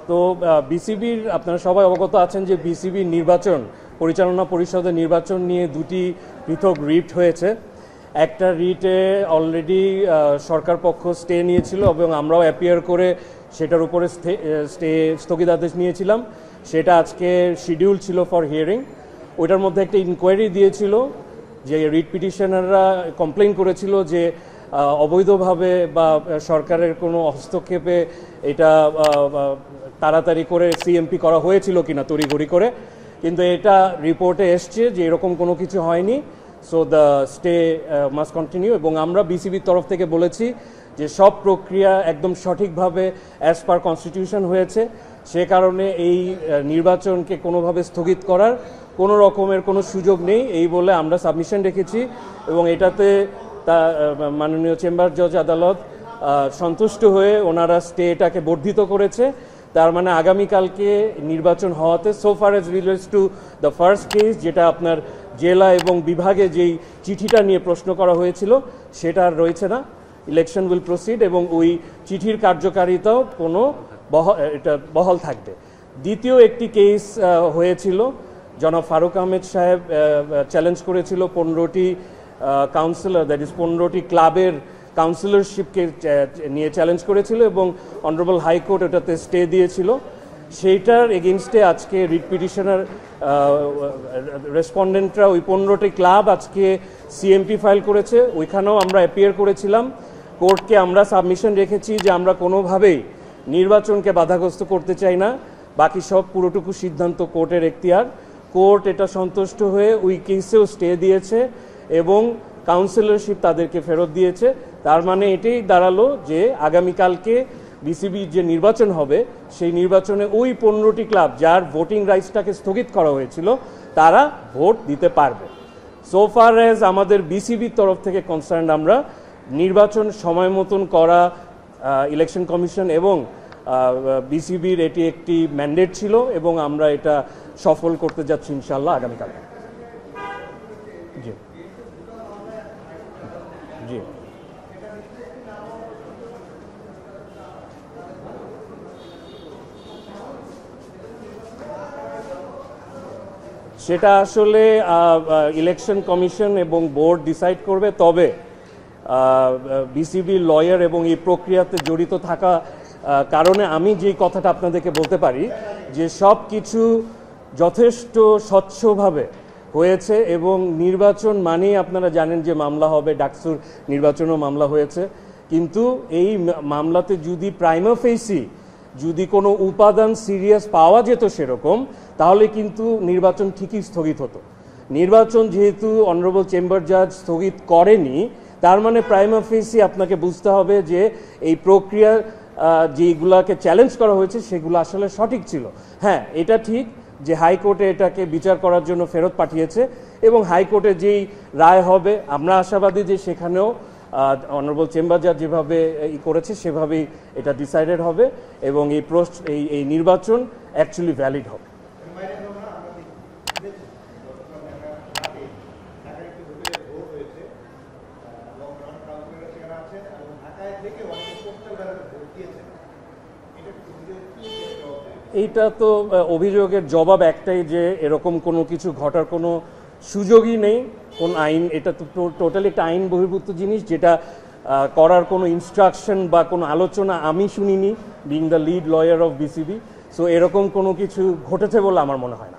তো বিসিবির আপনারা সবাই অবগত আছেন যে বিসিবির নির্বাচন পরিচালনা পরিষদের নির্বাচন নিয়ে দুটি পৃথক রিট হয়েছে। একটা রিটে অলরেডি সরকার পক্ষ স্টে নিয়েছিল এবং আমরাও অ্যাপিয়ার করে সেটার উপরে স্থগিতাদেশ নিয়েছিলাম। সেটা আজকে শিডিউল ছিল ফর হিয়ারিং। ওইটার মধ্যে একটা ইনকোয়ারি দিয়েছিল যে রিট পিটিশনাররা কমপ্লেন করেছিল যে অবৈধভাবে বা সরকারের কোনো হস্তক্ষেপে এটা তাড়াতাড়ি করে সিএমপি করা হয়েছিল কিনা তড়িঘড়ি করে, কিন্তু এটা রিপোর্টে এসছে যে এরকম কোনো কিছু হয়নি। So the stay must continue. এবং আমরা বিসিবির তরফ থেকে বলেছি যে সব প্রক্রিয়া একদম সঠিকভাবে অ্যাজ পার কনস্টিটিউশন হয়েছে, সে কারণে এই নির্বাচনকে কোনোভাবে স্থগিত করার কোনো রকমের কোনো সুযোগ নেই এই বলে আমরা সাবমিশন রেখেছি। এবং এটাতে মাননীয় চেম্বার জজ আদালত সন্তুষ্ট হয়ে ওনারা স্টেটাকে বর্ধিত করেছে। তার মানে আগামীকালকে নির্বাচন হওয়াতে so far age relates to the first case, যেটা আপনার জেলা এবং বিভাগে যেই চিঠিটা নিয়ে প্রশ্ন করা হয়েছিল সেটা আর রয়েছে না। ইলেকশন উইল প্রসিড এবং ওই চিঠির কার্যকারিতাও কোনো এটা বহাল থাকবে। দ্বিতীয় একটি কেস হয়েছিল, জনাব ফারুক আহমেদ সাহেব চ্যালেঞ্জ করেছিল 15টি কাউন্সিলর, দ্যাট ইজ 15টি ক্লাবের কাউন্সিলরশিপকে নিয়ে চ্যালেঞ্জ করেছিল এবং অনারেবল হাইকোর্ট ওটাতে স্টে দিয়েছিল। সেইটার এগেনস্টে আজকে রিট পিটিশনার রেসপন্ডেন্টরা ওই 15টি ক্লাব আজকে সিএমপি ফাইল করেছে। ওইখানেও আমরা অ্যাপিয়ার করেছিলাম। কোর্টকে আমরা সাবমিশন রেখেছি যে আমরা কোনোভাবেই নির্বাচনকে বাধাগ্রস্ত করতে চাই না, বাকি সব পুরোটুকু সিদ্ধান্ত কোর্টের এখতিয়ার। কোর্ট এটা সন্তুষ্ট হয়ে ওই কেসেও স্টে দিয়েছে এবং কাউন্সিলরশিপ তাদেরকে ফেরত দিয়েছে। তার মানে এটাই দাঁড়ালো যে আগামীকালকে বিসিবির যে নির্বাচন হবে সেই নির্বাচনে ওই 15টি ক্লাব যার ভোটিং রাইটসটাকে স্থগিত করা হয়েছিল তারা ভোট দিতে পারবে। সো ফার অ্যাজ আমাদের বিসিবির তরফ থেকে কনসার্ন, আমরা নির্বাচন সময় মতন করা ইলেকশন কমিশন এবং বিসিবির এটি একটি ম্যান্ডেট ছিল এবং আমরা এটা সফল করতে যাচ্ছি ইনশাআল্লাহ আগামীকাল। জি জি সেটা আসলে ইলেকশন কমিশন এবং বোর্ড ডিসাইড করবে। তবে বিসিবি লয়ার এবং এই প্রক্রিয়াতে জড়িত থাকা কারণে আমি যেই কথাটা আপনাদেরকে বলতে পারি যে সব কিছু যথেষ্ট স্বচ্ছভাবে হয়েছে এবং নির্বাচন মানেই আপনারা জানেন যে মামলা হবে, ডাকসুর নির্বাচনও মামলা হয়েছে। কিন্তু এই মামলাতে যদি প্রাইমা ফেসি যদি কোনো উপাদান সিরিয়াস পাওয়া যেত সেরকম, তাহলে কিন্তু নির্বাচন ঠিকই স্থগিত হতো। নির্বাচন যেহেতু অনারেবল চেম্বার জাজ স্থগিত করেনি, তার মানে প্রাইমা ফেসি আপনাকে বুঝতে হবে যে এই প্রক্রিয়া যেগুলাকে চ্যালেঞ্জ করা হয়েছে সেগুলো আসলে সঠিক ছিল। হ্যাঁ, এটা ঠিক যে হাইকোর্টে এটাকে বিচার করার জন্য ফেরত পাঠিয়েছে এবং হাইকোর্টে যেই রায় হবে আমরা আশাবাদী যে সেখানেও অনারেবল চেম্বার জাজ যেভাবে করেছে সেভাবেই এটা ডিসাইডেড হবে এবং এই নির্বাচন অ্যাকচুয়ালি ভ্যালিড হবে। এইটা তো অভিযোগের জবাব একটাই যে এরকম কোনো কিছু ঘটার কোনো সুযোগই নেই। কোন আইন, এটা তো টোটালি একটা আইন বহির্ভূত জিনিস, যেটা করার কোনো ইনস্ট্রাকশন বা কোনো আলোচনা আমি শুনিনি being the lead lawyer of BCB. So এরকম কোনো কিছু ঘটেছে বলে আমার মনে হয় না।